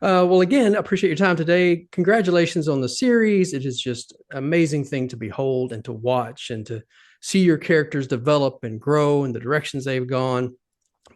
Well, again, appreciate your time today. Congratulations on the series. It is just an amazing thing to behold and to watch and to see your characters develop and grow in the directions they've gone.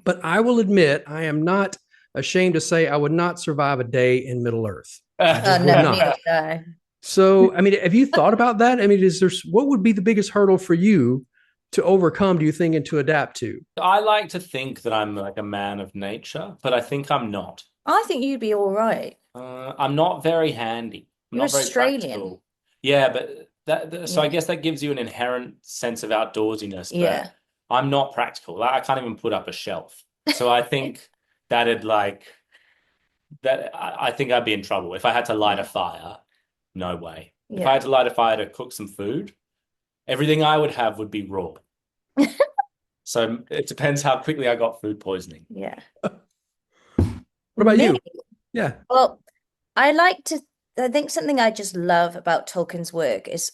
But I will admit, I am not ashamed to say I would not survive a day in Middle Earth. I Oh, just would no, not. neither did I. So, I mean, have you thought about that? I mean, is there what would be the biggest hurdle for you to overcome, do you think, and to adapt to? I like to think that I'm like a man of nature, but I think I'm not. I think you'd be all right. I'm not very handy. I'm You're not very Australian. practical. Yeah, but so I Yeah. guess that gives you an inherent sense of outdoorsiness, but Yeah. I'm not practical. Like, I can't even put up a shelf. So I think that'd like that I think I'd be in trouble. If I had to light a Yeah. fire, no way. If I Yeah. had to light a fire to cook some food, everything I would have would be raw. So it depends how quickly I got food poisoning. Yeah. What about Me? you? Yeah. Well, I like to, I think something I just love about Tolkien's work is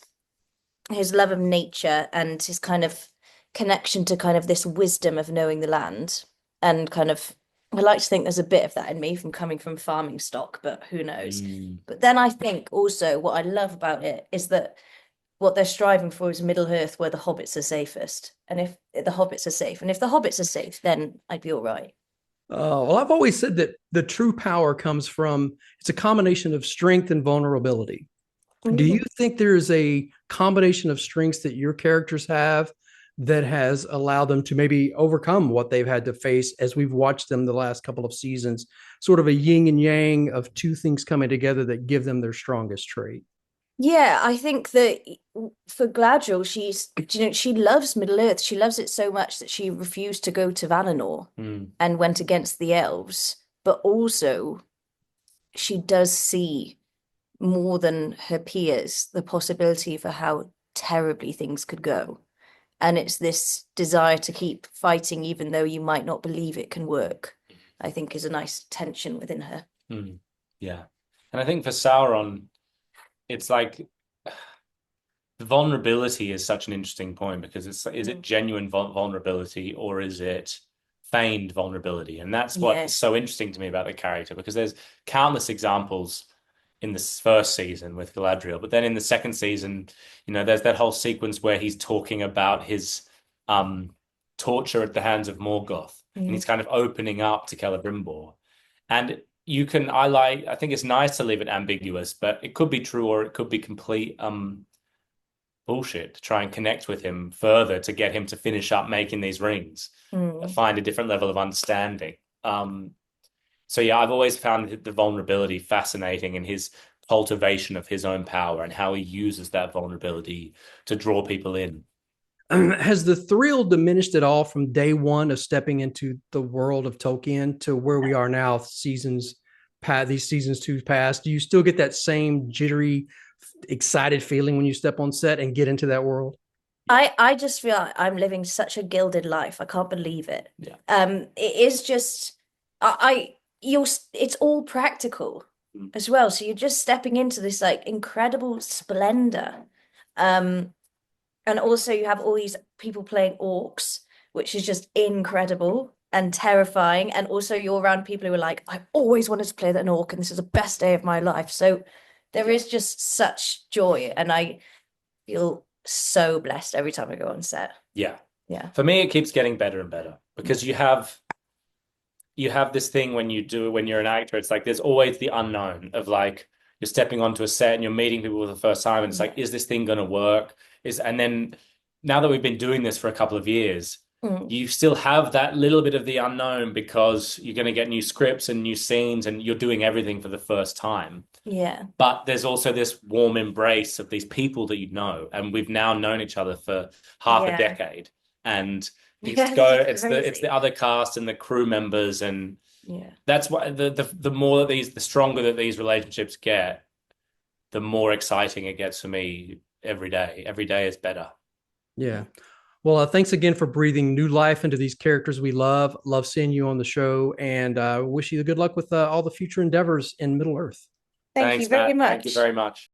his love of nature and his kind of connection to kind of this wisdom of knowing the land. And kind of, I like to think there's a bit of that in me from coming from farming stock, but who knows? Mm. But then I think also what I love about it is that what they're striving for is Middle Earth where the hobbits are safest. And if the hobbits are safe, and if the hobbits are safe, then I'd be all right. Well, I've always said that the true power comes from it's a combination of strength and vulnerability. Do you Mm. think there is a combination of strengths that your characters have that has allowed them to maybe overcome what they've had to face as we've watched them the last couple of seasons? Sort of a yin and yang of two things coming together that give them their strongest trait. Yeah, I think that for Galadriel, she loves Middle Earth. She loves it so much that she refused to go to Valinor Mm. and went against the elves. But also, she does see more than her peers the possibility for how terribly things could go. And it's this desire to keep fighting, even though you might not believe it can work, I think is a nice tension within her. Mm. Yeah. And I think for Sauron, it's like the vulnerability is such an interesting point because is it Mm. genuine vulnerability or is it feigned vulnerability? And that's Yeah. what's so interesting to me about the character because there's countless examples in this first season with Galadriel, but then in the second season, there's that whole sequence where he's talking about his um torture at the hands of Morgoth, and Mm. he's kind of opening up to Celebrimbor. And I think it's nice to leave it ambiguous, but it could be true or it could be complete bullshit to try and connect with him further to get him to finish up making these rings, Mm. find a different level of understanding. So yeah, I've always found the vulnerability fascinating in his cultivation of his own power and how he uses that vulnerability to draw people in. Has the thrill diminished at all from day one of stepping into the world of Tolkien to where we are now, these seasons two past? Do you still get that same jittery, excited feeling when you step on set and get into that world? I just feel like I'm living such a gilded life. I can't believe it. Yeah. It is just it's all practical Mm. as well. So you're just stepping into this like incredible splendor. Um, and also you have all these people playing orcs, which is just incredible and terrifying. And also you're around people who are like, I always wanted to play an orc, and this is the best day of my life. So there is just such joy, and I feel so blessed every time I go on set. Yeah. Yeah. For me, it keeps getting better and better because you have this thing when you're an actor, it's like there's always the unknown of like you're stepping onto a set and you're meeting people for the first time, and it's like, is this thing gonna work? And then now that we've been doing this for a couple of years, Mm. you still have that little bit of the unknown because you're gonna get new scripts and new scenes and you're doing everything for the first time. Yeah. But there's also this warm embrace of these people that you know, and we've now known each other for half a Yeah. decade. And Yeah, this is it's the crazy. other cast and the crew members, and Yeah. that's why the more that the stronger that these relationships get, the more exciting it gets for me every day. Every day is better. Yeah. Well, thanks again for breathing new life into these characters we love. Love seeing you on the show, and wish you good luck with all the future endeavors in Middle Earth. Thank you Thanks, very Matt. Thank you much. very much.